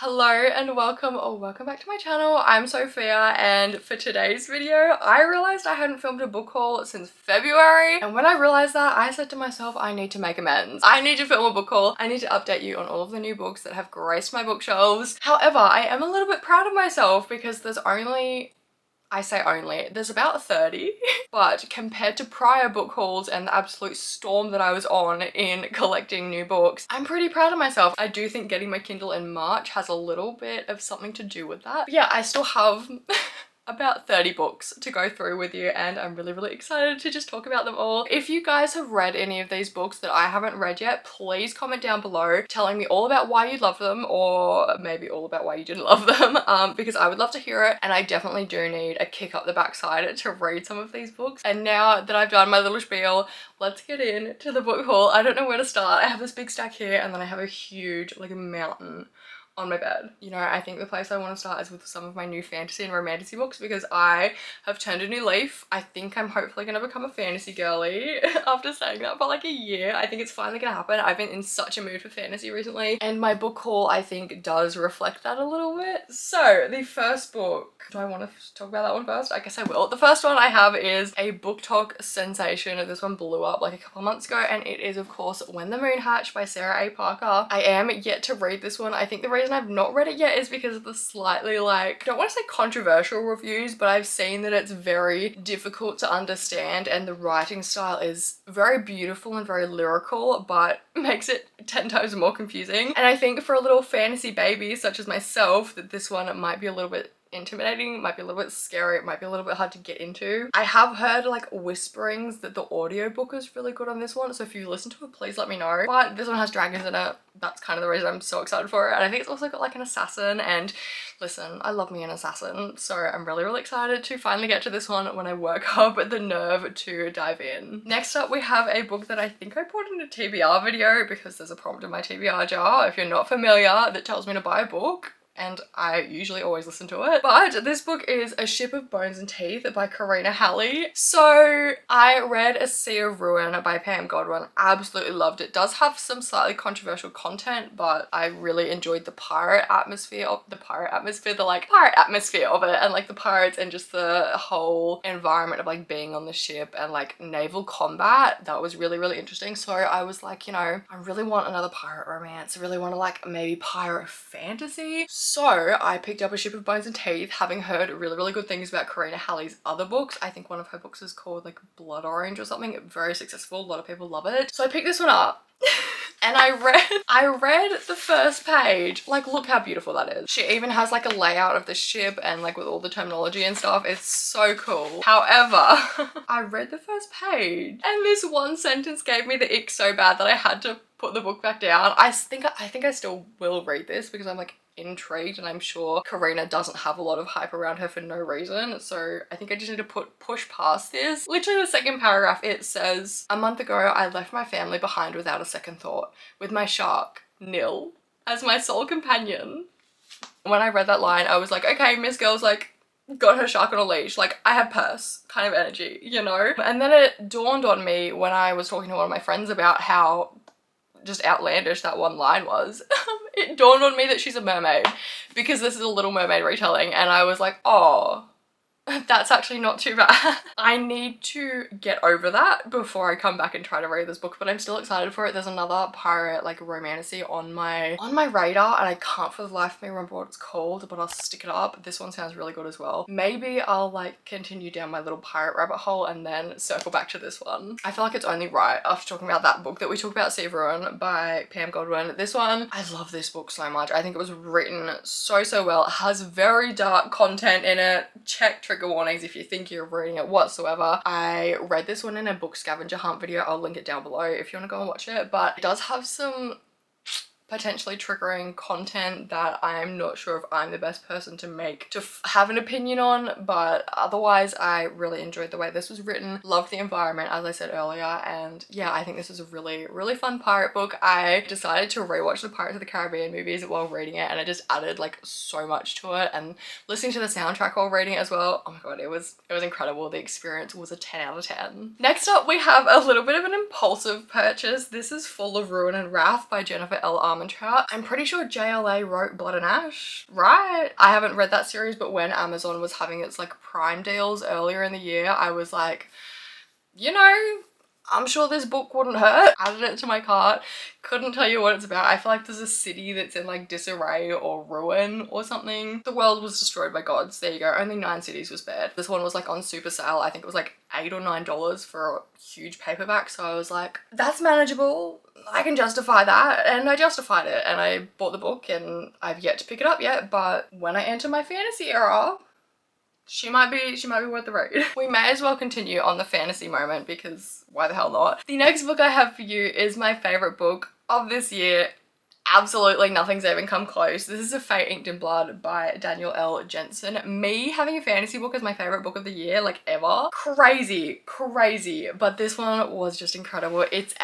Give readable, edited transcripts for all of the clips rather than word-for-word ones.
Hello and welcome back to my channel. I'm Sophia, and for today's video I realized I hadn't filmed a book haul since February, and when I realized that I said to myself I need to make amends. I need to film a book haul. I need to update you on all of the new books that have graced my bookshelves. However, I am a little bit proud of myself because there's about 30, but compared to prior book hauls and the absolute storm that I was on in collecting new books, I'm pretty proud of myself. I do think getting my Kindle in March has a little bit of something to do with that. But yeah, I still have about 30 books to go through with you, and I'm really excited to just talk about them all. If you guys have read any of these books that I haven't read yet, please comment down below telling me all about why you love them, or maybe all about why you didn't love them, because I would love to hear it, and I definitely do need a kick up the backside to read some of these books. And now that I've done my little spiel, let's get into the book haul. I don't know where to start. I have this big stack here, and then I have a huge, like a mountain on my bed. You know, I think the place I want to start is with some of my new fantasy and romantasy books because I have turned a new leaf. I think I'm hopefully gonna become a fantasy girly after saying that for like a year. I think it's finally gonna happen. I've been in such a mood for fantasy recently, and my book haul I think does reflect that a little bit. So the first book, do I want to talk about that one first? I guess I will. The first one I have is a book talk sensation. This one blew up like a couple months ago, and it is of course When the Moon Hatched by Sarah A. Parker. I am yet to read this one. I think the reason I've not read it yet is because of the slightly, like, I don't want to say controversial reviews, but I've seen that it's very difficult to understand, and the writing style is very beautiful and very lyrical, but makes it 10 times more confusing. And I think for a little fantasy baby such as myself that this one might be a little bit intimidating, might be a little bit scary, it might be a little bit hard to get into. I have heard like whisperings that the audiobook is really good on this one, so if you listen to it, please let me know. But this one has dragons in it. That's kind of the reason I'm so excited for it. And I think it's also got like an assassin, and listen, I love me an assassin, so I'm really excited to finally get to this one when I work up the nerve to dive in. Next up we have a book that I think I put in a TBR video because there's a prompt in my TBR jar, if you're not familiar, that tells me to buy a book, and I usually always listen to it. But this book is A Ship of Bones and Teeth by Karina Halley. So I read A Sea of Ruin by Pam Godwin, absolutely loved it. It does have some slightly controversial content, but I really enjoyed the pirate atmosphere of it, and like the pirates and just the whole environment of like being on the ship and like naval combat. That was really interesting. So I was like, you know, I really want another pirate romance. I really want to like maybe pirate fantasy. So I picked up A Ship of Bones and Teeth, having heard really good things about Karina Halley's other books. I think one of her books is called like Blood Orange or something. Very successful, a lot of people love it. So I picked this one up and I read the first page. Like, look how beautiful that is. She even has like a layout of the ship and like with all the terminology and stuff. It's so cool. However, I read the first page and this one sentence gave me the ick so bad that I had to put the book back down. I think I still will read this because I'm like intrigued, and I'm sure Karina doesn't have a lot of hype around her for no reason, so I think I just need to push past this. Literally the second paragraph, it says, "A month ago I left my family behind without a second thought, with my shark, Nil, as my sole companion." When I read that line I was like, okay, Miss Girl's like got her shark on a leash, like I have purse kind of energy, you know? And then it dawned on me when I was talking to one of my friends about how just outlandish that one line was. It dawned on me that she's a mermaid because this is a Little Mermaid retelling, and I was like, oh, that's actually not too bad. I need to get over that before I come back and try to read this book, but I'm still excited for it. There's another pirate like romantasy on my radar, and I can't for the life of me remember what it's called, but I'll stick it up. This one sounds really good as well. Maybe I'll like continue down my little pirate rabbit hole and then circle back to this one. I feel like it's only right after talking about that book that we talk about Sea of Ruin by Pam Godwin. This one, I love this book so much. I think it was written so well. It has very dark content in it. Check trigger warnings if you think you're reading it whatsoever. I read this one in a book scavenger hunt video. I'll link it down below if you want to go and watch it, but it does have some potentially triggering content that I'm not sure if I'm the best person to have an opinion on, but otherwise I really enjoyed the way this was written. Loved the environment, as I said earlier, and yeah, I think this is a really fun pirate book. I decided to rewatch the Pirates of the Caribbean movies while reading it, and it just added like so much to it, and listening to the soundtrack while reading it as well, oh my god, it was incredible. The experience was a 10 out of 10. Next up we have a little bit of an impulsive purchase. This is Full of Ruin and Wrath by Jennifer L. Trout. I'm pretty sure JLA wrote Blood and Ash, right? I haven't read that series, but when Amazon was having its like Prime deals earlier in the year, I was like, you know, I'm sure this book wouldn't hurt. Added it to my cart. Couldn't tell you what it's about. I feel like there's a city that's in like disarray or ruin or something. The world was destroyed by gods. There you go. Only 9 cities was spared. This one was like on super sale. I think it was like $8 or $9 for a huge paperback. So I was like, that's manageable. I can justify that. And I justified it. And I bought the book and I've yet to pick it up yet. But when I enter my fantasy era, she might be worth the read. We may as well continue on the fantasy moment because why the hell not? The next book I have for you is my favorite book of this year. Absolutely nothing's even come close. This is A Fate Inked in Blood by Daniel L. Jensen. Me having a fantasy book as my favorite book of the year, like ever. Crazy, crazy. But this one was just incredible. It's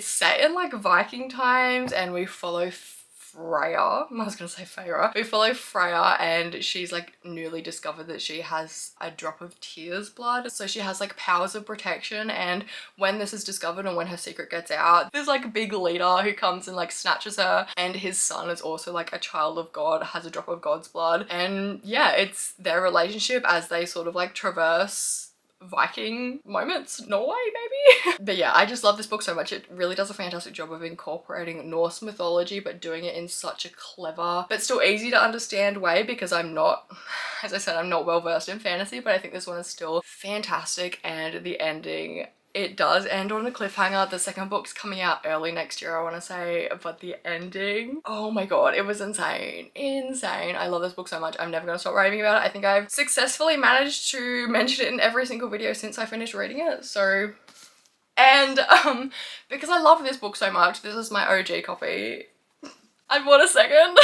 set in like Viking times and we follow Freya. I was gonna say Feyre. We follow Freya and she's like newly discovered that she has a drop of tears blood. So she has like powers of protection, and when this is discovered and when her secret gets out, there's like a big leader who comes and like snatches her, and his son is also like a child of God, has a drop of God's blood. And yeah, it's their relationship as they sort of like traverse Viking moments, Norway maybe? But yeah, I just love this book so much. It really does a fantastic job of incorporating Norse mythology but doing it in such a clever but still easy to understand way, because I'm not, as I said, I'm not well versed in fantasy, but I think this one is still fantastic. And the ending, it does end on a cliffhanger. The second book's coming out early next year, I want to say, but the ending, oh my god, it was insane. Insane. I love this book so much. I'm never going to stop raving about it. I think I've successfully managed to mention it in every single video since I finished reading it. So, and because I love this book so much, this is my OG copy. I bought a second.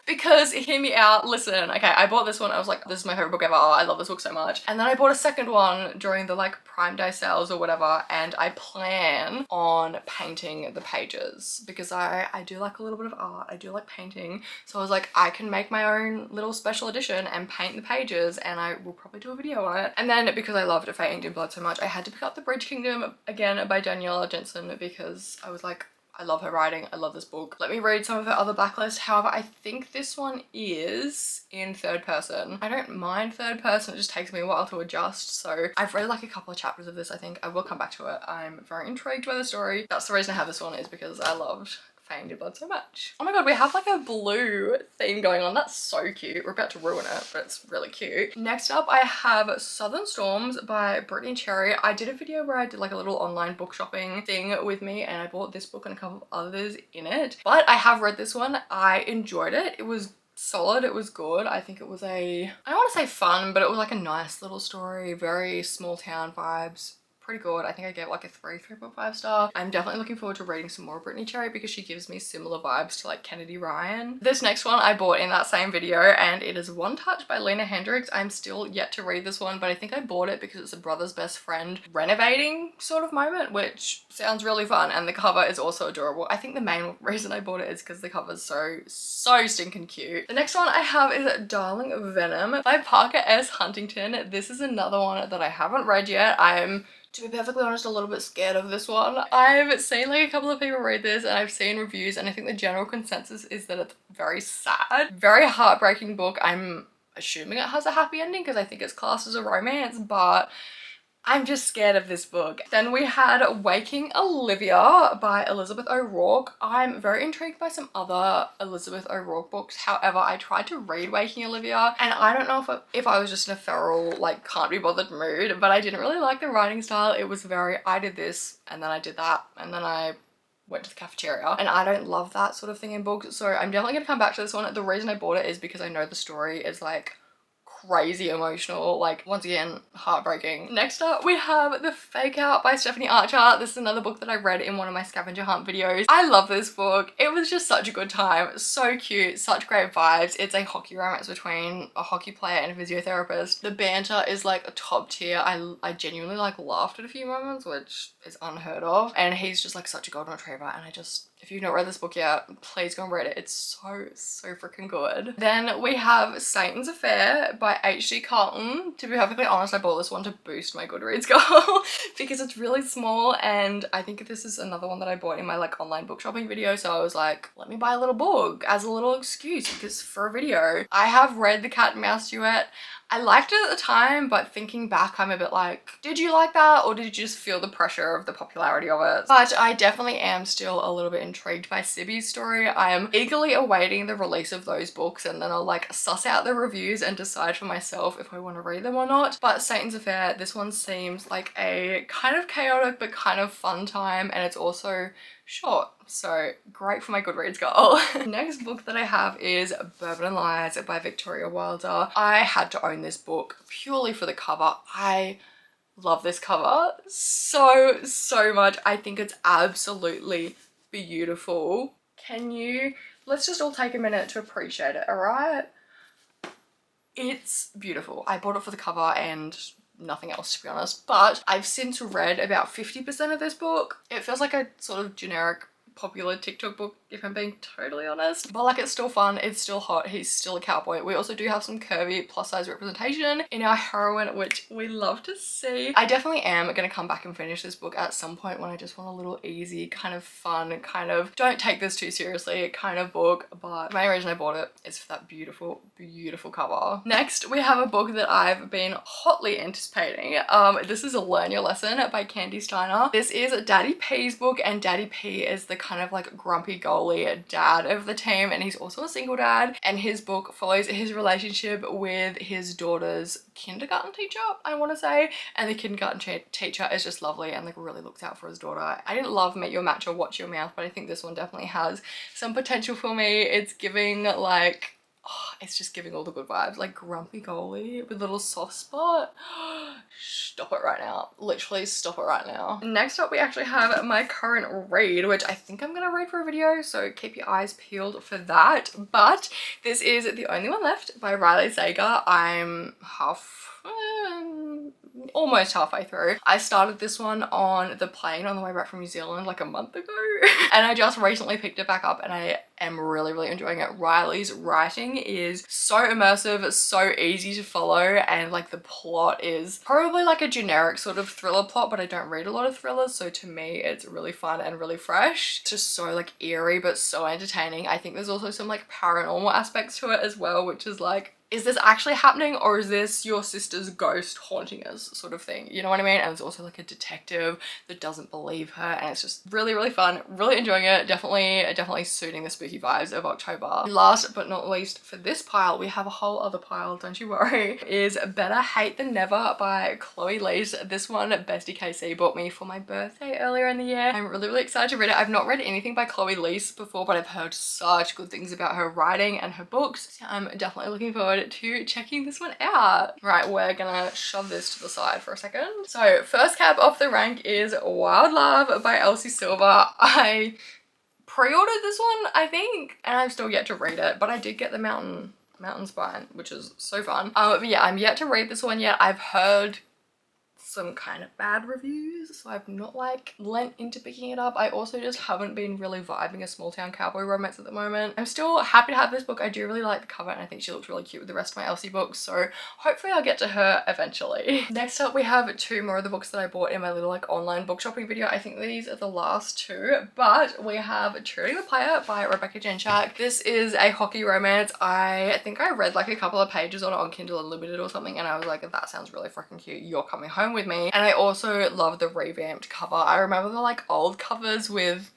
Because hear me out, listen, okay, I bought this one, I was like, this is my favorite book ever, I love this book so much. And then I bought a second one during the like Prime Day sales or whatever, and I plan on painting the pages because I do like a little bit of art, I do like painting. So I was like, I can make my own little special edition and paint the pages, and I will probably do a video on it. And then because I loved A Fate Inked in Blood so much, I had to pick up The Bridge Kingdom again by Danielle Jensen because I was like, I love her writing, I love this book. Let me read some of her other backlist. However, I think this one is in third person. I don't mind third person, it just takes me a while to adjust. So I've read like a couple of chapters of this, I think. I will come back to it. I'm very intrigued by the story. That's the reason I have this one, is because I loved Fate Inked in Blood so much. Oh my god, we have like a blue theme going on. That's so cute. We're about to ruin it, but it's really cute. Next up, I have Southern Storms by Brittany Cherry. I did a video where I did like a little online book shopping thing with me, and I bought this book and a couple of others in it. But I have read this one. I enjoyed it. It was solid, it was good. I think it was I don't want to say fun, but it was like a nice little story, very small town vibes. Pretty good. I think I gave it like a 3.5 star. I'm definitely looking forward to reading some more Brittany Cherry because she gives me similar vibes to like Kennedy Ryan. This next one I bought in that same video, and it is One Touch by Lena Hendricks. I'm still yet to read this one, but I think I bought it because it's a brother's best friend renovating sort of moment, which sounds really fun, and the cover is also adorable. I think the main reason I bought it is because the cover's so stinking cute. The next one I have is Darling Venom by Parker S. Huntington. This is another one that I haven't read yet. I'm, to be perfectly honest, a little bit scared of this one. I've seen like a couple of people read this and I've seen reviews, and I think the general consensus is that it's very sad, very heartbreaking book. I'm assuming it has a happy ending because I think it's classed as a romance, but I'm just scared of this book. Then we had Waking Olivia by Elizabeth O'Rourke. I'm very intrigued by some other Elizabeth O'Rourke books. However, I tried to read Waking Olivia and I don't know if I was just in a feral, like, can't be bothered mood, but I didn't really like the writing style. It was very, I did this and then I did that and then I went to the cafeteria, and I don't love that sort of thing in books. So I'm definitely gonna come back to this one. The reason I bought it is because I know the story is like crazy emotional, like once again heartbreaking. Next up we have The Fake Out by Stephanie Archer. This is another book that I read in one of my scavenger hunt videos. I love this book. It was just such a good time, so cute, such great vibes. It's a hockey romance between a hockey player and a physiotherapist. The banter is like a top tier. I genuinely like laughed at a few moments, which is unheard of, and he's just like such a golden retriever, and If you've not read this book yet, please go and read it. It's so freaking good. Then we have Satan's Affair by H.G. Carlton. To be perfectly honest, I bought this one to boost my Goodreads goal because it's really small, and I think this is another one that I bought in my like online book shopping video. So I was like, let me buy a little book as a little excuse because for a video. I have read The Cat and Mouse Duet. I liked it at the time, but thinking back, I'm a bit like, did you like that, or did you just feel the pressure of the popularity of it? But I definitely am still a little bit intrigued by Sibby's story. I am eagerly awaiting the release of those books, and then I'll like suss out the reviews and decide for myself if I want to read them or not. But Satan's Affair, this one seems like a kind of chaotic but kind of fun time, and it's also short, so great for my Goodreads goal. Next book that I have is Bourbon and Lies by Victoria Wilder. I had to own this book purely for the cover. I love this cover so much. I think it's absolutely beautiful. Let's just all take a minute to appreciate it, all right? It's beautiful. I bought it for the cover and nothing else, to be honest, but I've since read about 50% of this book. It feels like a sort of generic popular TikTok book, if I'm being totally honest, but like it's still fun, it's still hot, he's still a cowboy. We also do have some curvy plus size representation in our heroine, which we love to see. I definitely am gonna come back and finish this book at some point when I just want a little easy, kind of fun, kind of don't take this too seriously kind of book, but the main reason I bought it is for that beautiful cover. Next, we have a book that I've been hotly anticipating. This is A Learn Your Lesson by Candy Steiner. This is Daddy P's book, and Daddy P is the kind of like grumpy goalie dad of the team, and he's also a single dad, and his book follows his relationship with his daughter's kindergarten teacher, I want to say, and the kindergarten teacher is just lovely and like really looks out for his daughter. I didn't love Meet Your Match or Watch Your Mouth, but I think this one definitely has some potential for me. It's giving like, oh, it's just giving all the good vibes, like grumpy goalie with a little soft spot. Stop it right now. Literally stop it right now. Next up, we actually have my current read, which I think I'm gonna read for a video, so keep your eyes peeled for that. But this is The Only One Left by Riley Sager. I'm almost halfway through. I started this one on the plane on the way back from New Zealand like a month ago and I just recently picked it back up, and I am really enjoying it. Riley's writing is so immersive, so easy to follow, and like the plot is probably like a generic sort of thriller plot, but I don't read a lot of thrillers, so to me it's really fun and really fresh. It's just so like eerie but so entertaining. I think there's also some like paranormal aspects to it as well, which is like, is this actually happening, or is this your sister's ghost haunting us sort of thing, you know what I mean? And it's also like a detective that doesn't believe her, and it's just really fun, really enjoying it. Definitely suiting the spooky vibes of October. Last but not least for this pile, we have a whole other pile, don't you worry, is Better Hate Than Never by Chloe Leese. This one Bestie KC bought me for my birthday earlier in the year. I'm really excited to read it. I've not read anything by Chloe Leese before, but I've heard such good things about her writing and her books, so I'm definitely looking forward to checking this one out. Right, we're gonna shove this to the side for a second. So first cab off the rank is Wild Love by Elsie Silver. I pre-ordered this one, I think, and I've still yet to read it, but I did get the Mountain Spine, which is so fun. But yeah, I'm yet to read this one yet. I've heard some kind of bad reviews, so I've not like lent into picking it up. I also just haven't been really vibing a small town cowboy romance at the moment. I'm still happy to have this book. I do really like the cover, and I think she looks really cute with the rest of my Elsie books, so hopefully I'll get to her eventually. Next up, we have two more of the books that I bought in my little like online book shopping video. I think these are the last two, but we have Trting the Player by Rebecca Genchak. This is a hockey romance. I think I read like a couple of pages on it on Kindle Unlimited or something, and I was like, that sounds really freaking cute. You're coming home with me. And I also love the revamped cover. I remember the like old covers with,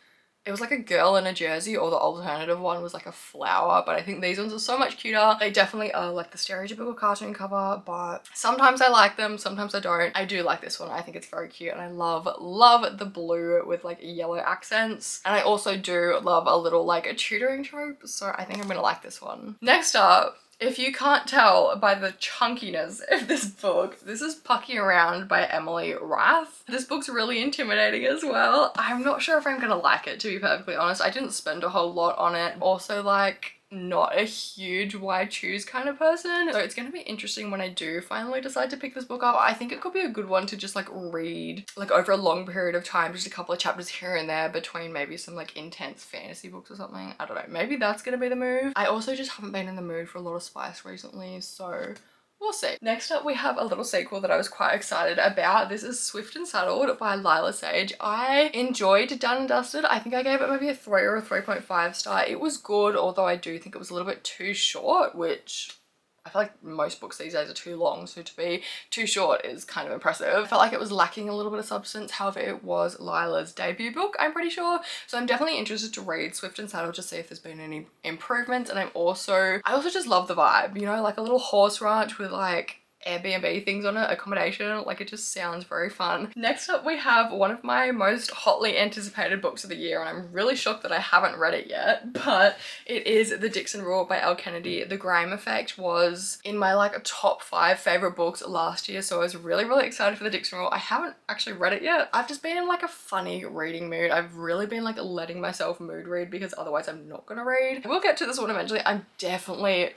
it was like a girl in a jersey, or the alternative one was like a flower, but I think these ones are so much cuter. They definitely are like the stereotypical cartoon cover, but sometimes I like them, sometimes I don't. I do like this one. I think it's very cute, and I love the blue with like yellow accents. And I also do love a little like a tutoring trope, so I think I'm gonna like this one. Next up, if you can't tell by the chunkiness of this book, this is Pucky Around by Emily Rath. This book's really intimidating as well. I'm not sure if I'm gonna like it, to be perfectly honest. I didn't spend a whole lot on it. Also, like, not a huge why choose kind of person. So it's going to be interesting when I do finally decide to pick this book up. I think it could be a good one to just like read like over a long period of time, just a couple of chapters here and there between maybe some like intense fantasy books or something. I don't know, maybe that's going to be the move. I also just haven't been in the mood for a lot of spice recently, so we'll see. Next up, we have a little sequel that I was quite excited about. This is Swift and Saddled by Lila Sage. I enjoyed Done and Dusted. I think I gave it maybe a 3 or a 3.5 star. It was good, although I do think it was a little bit too short, which I feel like most books these days are too long, so to be too short is kind of impressive. I felt like it was lacking a little bit of substance. However, it was Lila's debut book, I'm pretty sure. So I'm definitely interested to read Swift and Saddle to see if there's been any improvements. And I also just love the vibe, you know, like a little horse ranch with like Airbnb things on it, accommodation, like it just sounds very fun. Next up, we have one of my most hotly anticipated books of the year, and I'm really shocked that I haven't read it yet, but it is The Dixon Rule by Elle Kennedy. The Graham Effect was in my like top 5 favorite books last year, so I was really excited for The Dixon Rule. I haven't actually read it yet. I've just been in like a funny reading mood. I've really been like letting myself mood read because otherwise I'm not gonna read. We'll get to this one eventually. I'm definitely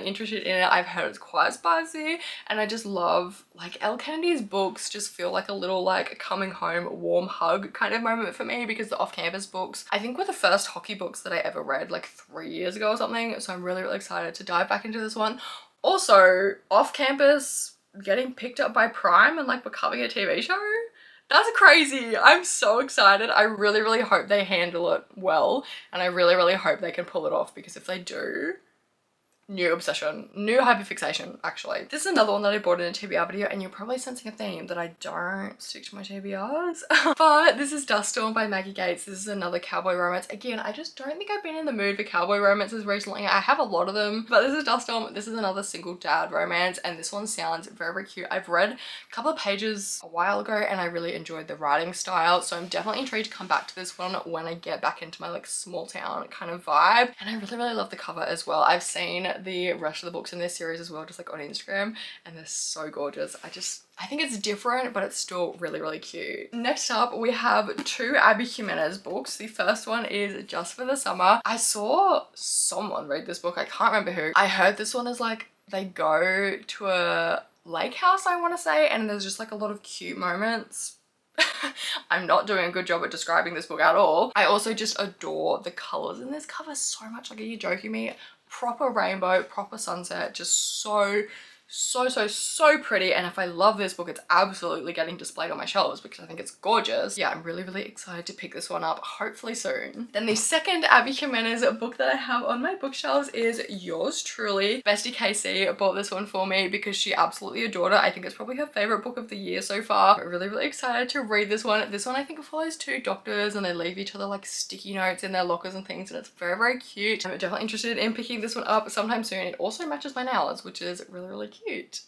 interested in it. I've heard it's quite spicy, and I just love like Elle Kennedy's books just feel like a little like coming home warm hug kind of moment for me, because the off-campus books I think were the first hockey books that I ever read like 3 years ago or something, so I'm really excited to dive back into this one. Also, off-campus getting picked up by Prime and like becoming a TV show, that's crazy. I'm so excited. I really hope they handle it well, and I really hope they can pull it off, because if they do, new obsession, new hyperfixation actually. This is another one that I bought in a TBR video, and you're probably sensing a theme that I don't stick to my TBRs. But this is Duststor by Maggie Gates. This is another cowboy romance. Again, I just don't think I've been in the mood for cowboy romances recently. I have a lot of them, but this is Duststor. This is another single dad romance, and this one sounds very cute. I've read a couple of pages a while ago and I really enjoyed the writing style, so I'm definitely intrigued to come back to this one when I get back into my like small town kind of vibe. And I really love the cover as well. I've seen the rest of the books in this series as well, just like on Instagram, and they're so gorgeous. I think it's different, but it's still really cute. Next up, we have 2 Abby Jimenez books. The first one is Just for the Summer. I saw someone read this book, I can't remember who. I heard this one is like they go to a lake house, I want to say, and there's just like a lot of cute moments. I'm not doing a good job at describing this book at all. I also just adore the colors in this cover so much. Like, are you joking me? Proper rainbow, proper sunset, just so pretty. And if I love this book, it's absolutely getting displayed on my shelves because I think it's gorgeous. Yeah, I'm really excited to pick this one up, hopefully soon. Then the second Abby Jimenez book that I have on my bookshelves is Yours Truly. Bestie Casey bought this one for me because she absolutely adored it. I think it's probably her favorite book of the year so far. I'm really excited to read this one. This one I think follows 2 doctors, and they leave each other like sticky notes in their lockers and things, and it's very cute. I'm definitely interested in picking this one up sometime soon. It also matches my nails, which is really cute.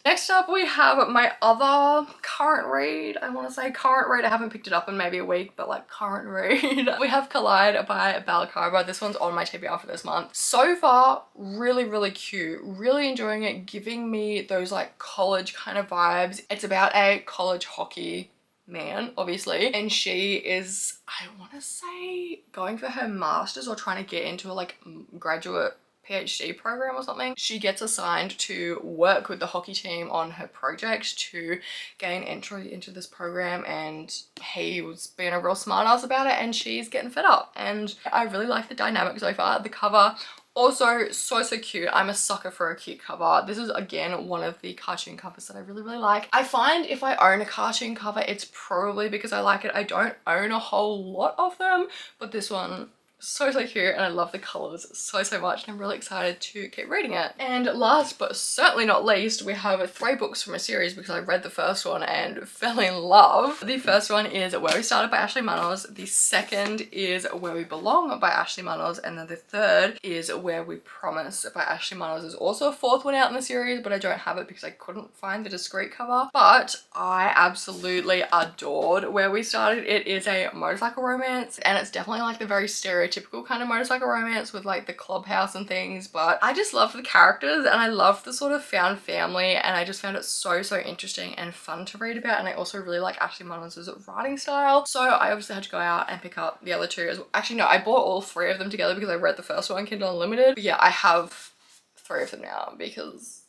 Next up, we have my other current read. I want to say current read. I haven't picked it up in maybe a week, but like current read. We have Collide by Balaclava. This one's on my TBR for this month. So far, really cute. Really enjoying it, giving me those like college kind of vibes. It's about a college hockey man, obviously, and she is, I want to say, going for her master's or trying to get into a like graduate PhD program or something. She gets assigned to work with the hockey team on her project to gain entry into this program, and he was being a real smart ass about it, and she's getting fed up. And I really like the dynamic so far. The cover also so cute. I'm a sucker for a cute cover. This is again one of the cartoon covers that I really like. I find if I own a cartoon cover, it's probably because I like it. I don't own a whole lot of them, but this one, so cute, and I love the colors so much, and I'm really excited to keep reading it. And last but certainly not least, we have 3 books from a series because I read the first one and fell in love. The first one is Where We Started by Ashley Munoz. The second is Where We Belong by Ashley Munoz, and then the third is Where We Promise by Ashley Munoz. There's also a 4th one out in the series, but I don't have it because I couldn't find the discreet cover. But I absolutely adored Where We Started. It is a motorcycle romance, and it's definitely like the very stereotypical stereotypical kind of motorcycle romance with like the clubhouse and things, but I just loved the characters and I loved the sort of found family, and I just found it so interesting and fun to read about. And I also really like Ashley Mullins' writing style, so I obviously had to go out and pick up the other two as well. Actually no, I bought all three of them together because I read the first one Kindle Unlimited, but yeah, I have three of them now because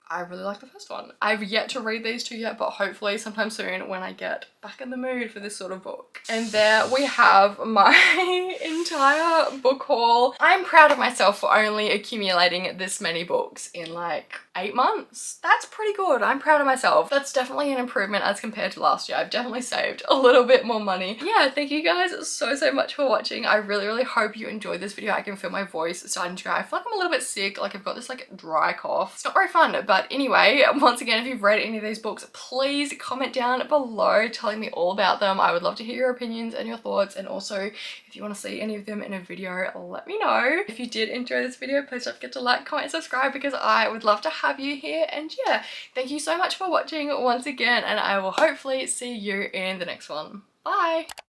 I really like the first one. I've yet to read these two yet, but hopefully sometime soon when I get back in the mood for this sort of book. And there we have my entire book haul. I'm proud of myself for only accumulating this many books in like 8 months. That's pretty good. I'm proud of myself. That's definitely an improvement as compared to last year. I've definitely saved a little bit more money. Yeah, thank you guys so much for watching. I really hope you enjoyed this video. I can feel my voice starting to dry. I feel like I'm a little bit sick. Like I've got this like dry cough. It's not very fun, but anyway, once again, if you've read any of these books, please comment down below telling me all about them. I would love to hear your opinions and your thoughts, and also if you want to see any of them in a video, let me know. If you did enjoy this video, please don't forget to like, comment, and subscribe because I would love to have you here. And yeah, thank you so much for watching once again, and I will hopefully see you in the next one. Bye!